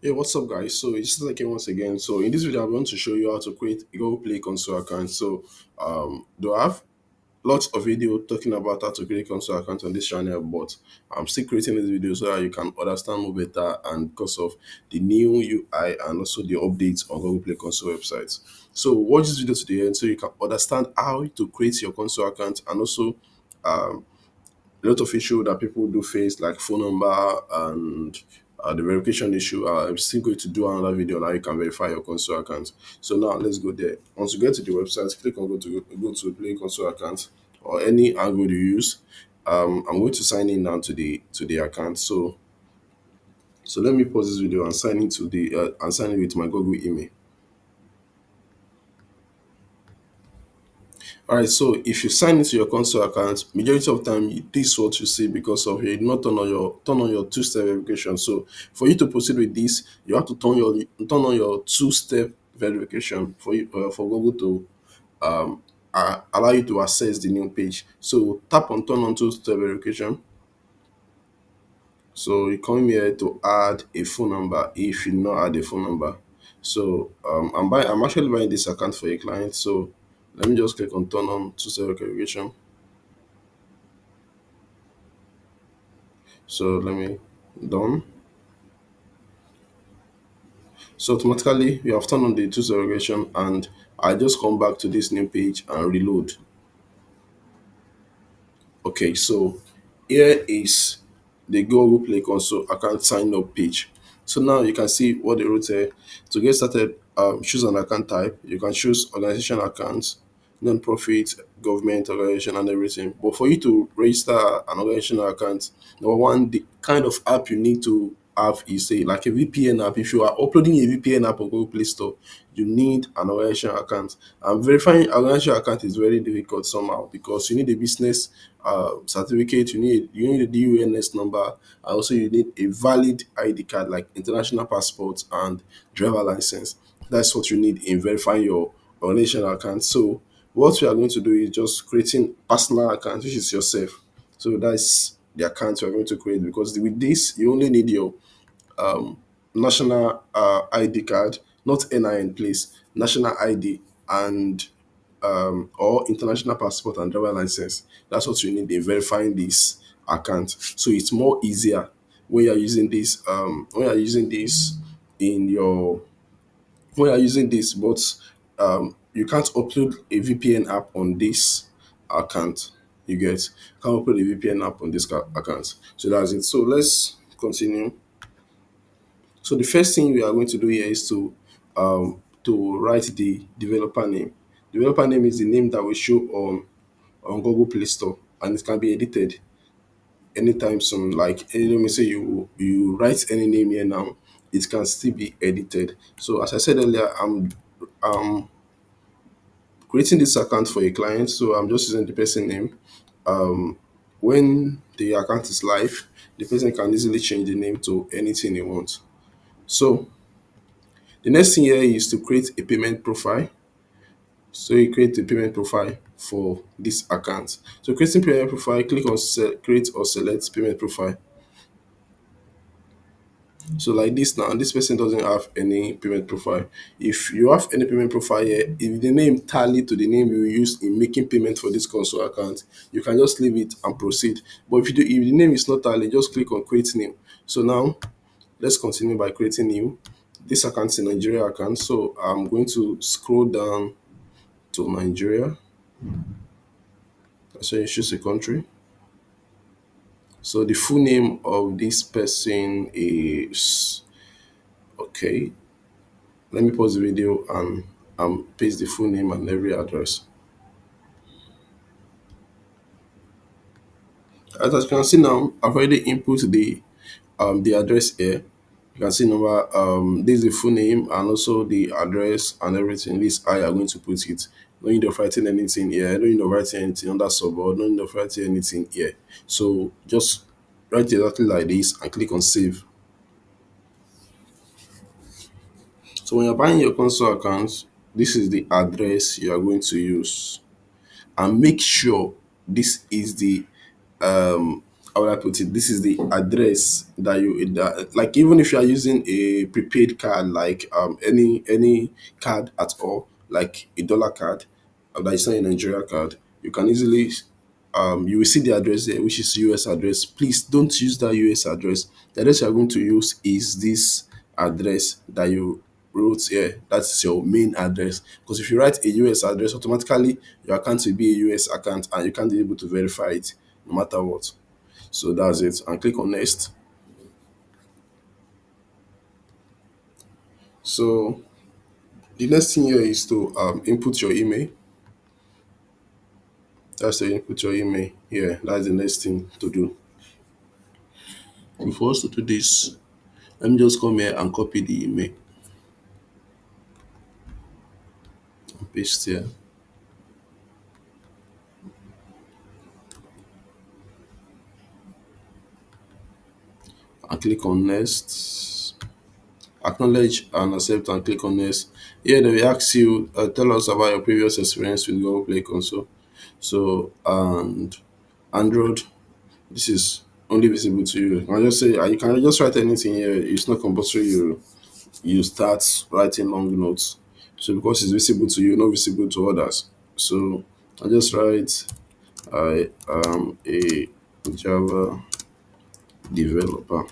Hey, what's up, guys? So it's like once again. So in this video, I want to show you how to create a Google Play console account. So do I have lots of video talking about how to create a console account on this channel, but I'm still creating this video so that you can understand more better and because of the new UI and also the updates on Google Play console websites. So watch this video to the end so you can understand how to create your console account and also um, a lot of issue that people do face, like phone number and the verification issue. I'm still going to do another video now. You can verify your console account. So now let's go there. Once you get to the website, click on go to Play console account or any angle you use. I'm going to sign in now to the account. So let me pause this video and sign into the and sign in with my Google email. All right, so if you sign into your console account, majority of time this is what you see because of you not turn on your two-step verification. So for you to proceed with this, you have to turn on your two-step verification for you for Google to allow you to access the new page. So tap on turn on two-step verification. So you come here to add a phone number if you not add a phone number. So I'm actually buying this account for a client. So let me just click on turn on two-step verification. So let me done. So automatically we have turned on the two segregation and I just come back to this new page and reload. Okay, so here is the Google Play Console account sign up page. So now you can see what they wrote here. To get started, choose an account type. You can choose organization account, non-profit, government organization, and everything. But for you to register an organizational account, number one, the kind of app you need to have is like a VPN app. If you are uploading a VPN app on Google Play Store, you need an organizational account. And verifying an organizational account is very difficult somehow because you need a business certificate, you need a DUNS number, and also you need a valid ID card like international passport and driver license. That's what you need in verifying your national account. So what we are going to do is just creating personal account, which is yourself. So that's the account you are going to create because with this you only need your national ID card, not NIN, please, national ID and or international passport and driver license. That's what you need in verifying this account. So it's more easier when you're using this in your when you're using this, but you can't upload a VPN app on this account. You get can't upload a VPN app on this account. So that's it. So let's continue. So the first thing we are going to do here is to write the developer name. Developer name is the name that will show on Google Play Store and it can be edited anytime soon. Like let me say you write any name here now, it can still be edited. So as I said earlier, I'm creating this account for a client, so I'm just using the person name. When the account is live, the person can easily change the name to anything he wants. So the next thing here is to create a payment profile. So you create a payment profile for this account. So creating payment profile, click on create or select payment profile. So like this now, this person doesn't have any payment profile. If you have any payment profile here, if the name tally to the name you use in making payment for this console account, you can just leave it and proceed. But if the name is not tally, just click on create new. So now let's continue by creating new. This account is a Nigeria account, so I'm going to scroll down to Nigeria. So you choose a country. So the full name of this person is okay. Let me pause the video and paste the full name and every address. As you can see now, I've already input the address here. You can see number this is the full name and also the address and everything. This how you are going to put it. No need of writing anything here, no need of writing anything under support, no need of writing anything here. So just write exactly like this and click on save. So when you're buying your console account, this is the address you are going to use. And make sure this is the how would I put it? This is the address that like, even if you are using a prepaid card, like any card at all, like a dollar card, that is not a Nigeria card, you can easily you will see the address there, which is US address. Please don't use that US address. The address you are going to use is this address that you wrote here. That's your main address. Because if you write a US address, automatically your account will be a US account and you can't be able to verify it no matter what. So that's it. And click on next. So the next thing here is to input your email. That's the input your email here. That's the next thing to do. Before us to do this, let me just come here and copy the email and paste here and click on next. Acknowledge and accept and click on next. Here they will ask you, tell us about your previous experience with Google Play Console. So, and Android, this is only visible to you. I just say you can just write anything here. It's not compulsory you start writing long notes. So because it's visible to you, not visible to others. So I just write I am a Java developer.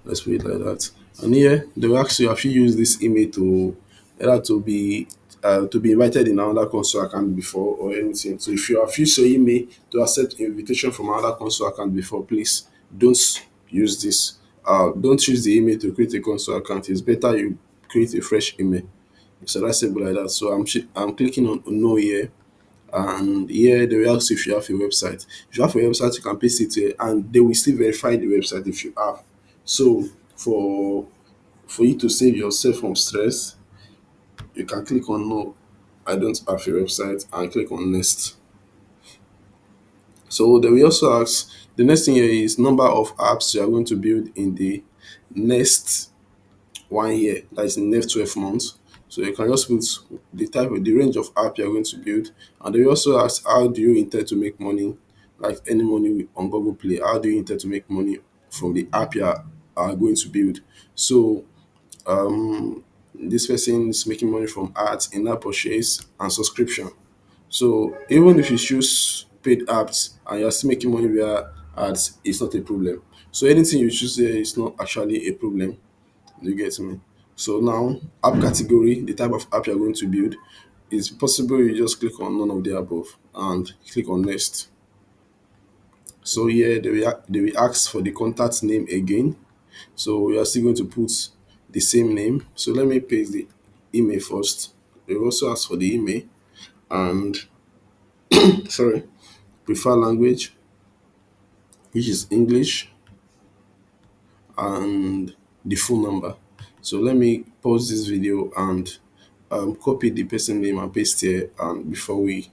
Let's put it like that. And here they will ask you, have you used this email to either to be invited in another console account before or anything. So if you have used your email to accept invitation from another console account before, please don't use this. Don't use the email to create a console account. It's better you create a fresh email. So that's simple like that. So I'm clicking on no here, and here they will ask if you have a website. If you have a website, you can paste it here, and they will still verify the website if you have. So for you to save yourself from stress, you can click on no, I don't have a website, and click on next. So they will also ask, the next thing here is number of apps you are going to build in the next 1 year, that is in the next 12 months. So you can just put the range of app you're going to build. And they will also ask, how do you intend to make money, like any money on Google Play? How do you intend to make money from the app are going to build? So this person is making money from ads, in-app purchase, and subscription. So even if you choose paid apps and you're still making money via ads, it's not a problem. So anything you choose here is not actually a problem. You get me? So now, app category, the type of app you're going to build, is possible you just click on none of the above and click on next. So here they will ask for the contact name again. So we are still going to put the same name. So let me paste the email first. They will also ask for the email and sorry, prefer language, which is English, and the phone number. So let me pause this video and copy the person name and paste here, and before we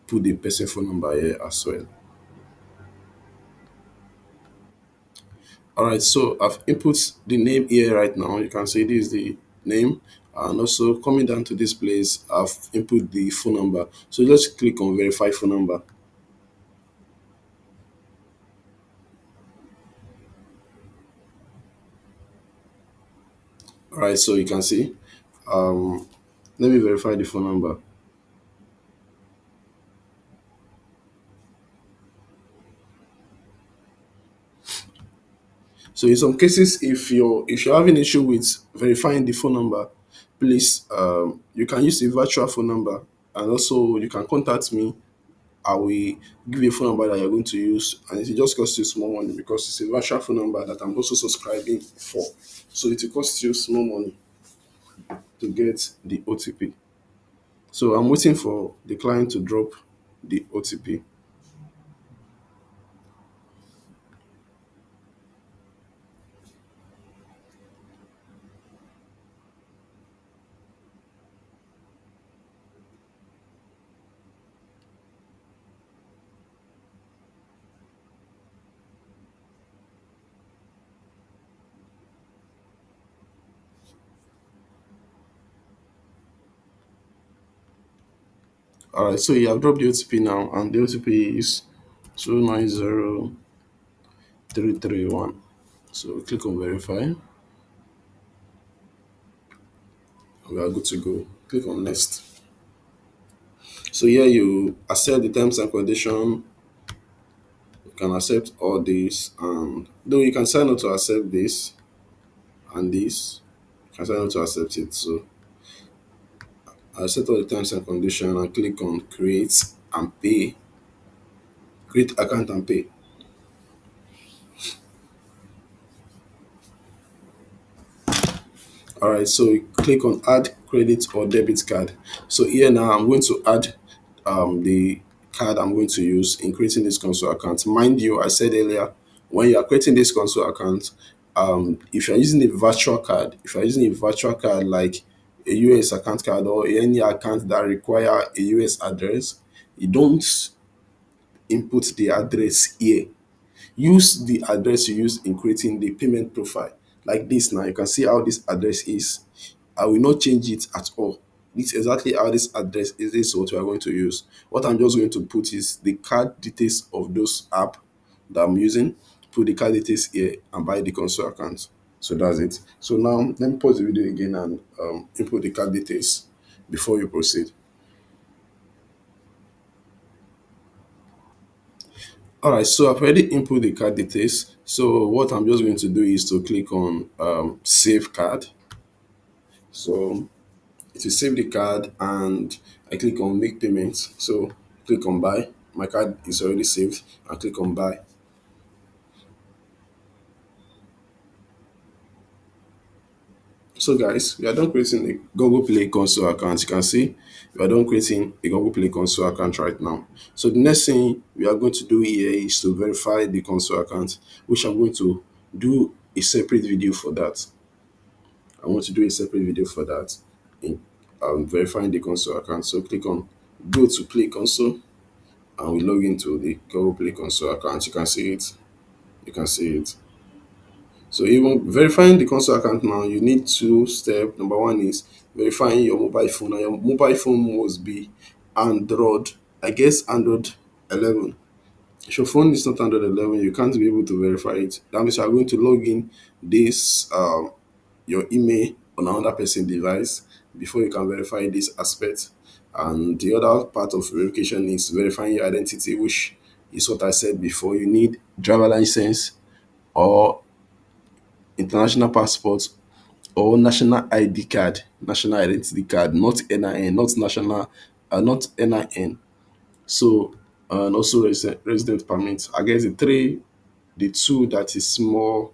put the person phone number here as well. All right, so I've input the name here right now. You can see this is the name, and also coming down to this place, I've input the phone number. So just click on verify phone number. All right, so you can see. Um, Let me verify the phone number. So in some cases, if you're having issue with verifying the phone number, please you can use a virtual phone number, and also you can contact me. I will give you a phone number that you're going to use, and it will just cost you small money because it's a virtual phone number that I'm also subscribing for. So it will cost you small money to get the OTP. So I'm waiting for the client to drop the OTP. All right, so you have dropped the OTP now, and the OTP is 290,331. So click on verify. We are good to go. Click on next. So here you accept the terms and condition. You can accept all this, and though you can sign up to accept this and this, you can sign up to accept it. So I set all the terms and condition and click on create and pay. Create account and pay. All right, so you click on add credit or debit card. So here now I'm going to add the card I'm going to use in creating this console account. Mind you, I said earlier, when you are creating this console account, if you're using a virtual card, if you're using a virtual card like a US account card or any account that require a US address, you don't input the address here. Use the address you use in creating the payment profile. Like this now, you can see how this address is. I will not change it at all. It's exactly how this address is. This is what we are going to use. What I'm just going to put is the card details of those app that I'm using. Put the card details here and buy the console account. So that's it. So now let me pause the video again and input the card details before you proceed. All right, so I've already input the card details. So what I'm just going to do is to click on save card. So it will save the card and I click on make payments. So click on buy. My card is already saved. I click on buy. So guys, we are done creating a Google Play console account. You can see we are done creating a Google Play console account right now. So the next thing we are going to do here is to verify the console account, which I'm going to do a separate video for that. I want to do a separate video for that in verifying the console account. So click on go to Play Console and we log into the Google Play Console account. You can see it. You can see it. So even verifying the console account now, you need two steps. Number one is verifying your mobile phone. And your mobile phone must be Android, I guess Android 11. If your phone is not Android 11, you can't be able to verify it. That means you are going to log in this your email on another person's device before you can verify this aspect. And the other part of verification is verifying your identity, which is what I said before. You need driver license or international passport or national ID card, national identity card, not NIN, not national, not NIN. So and also resident permit. I guess the two that is more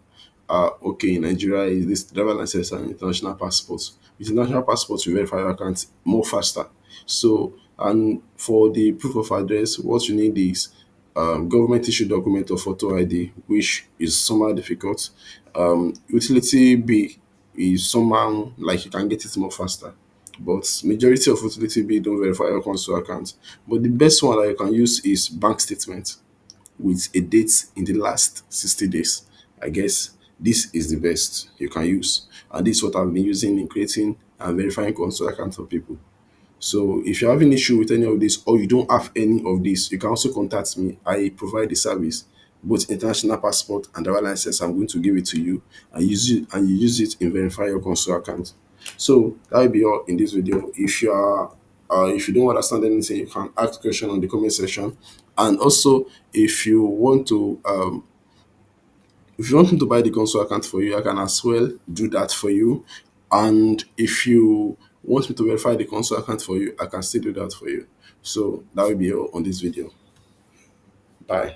okay in Nigeria is this driver license and international passport. With international passport, you verify your account more faster. So, and for the proof of address, what you need is government issued document or photo ID, which is somehow difficult. Utility bill is somehow like you can get it more faster. But majority of utility bill don't verify your console account. But the best one that you can use is bank statement with a date in the last 60 days. I guess this is the best you can use. And this is what I've been using in creating and verifying console accounts for people. So if you're having issue with any of this or you don't have any of this, you can also contact me. I provide the service, both international passport and driver license. I'm going to give it to you and use it and you use it in verify your console account. So that will be all in this video. If you don't understand anything, you can ask question on the comment section. And also if you want me to buy the console account for you, I can as well do that for you. And if you want me to verify the console account for you, I can still do that for you. So that will be all on this video. Bye.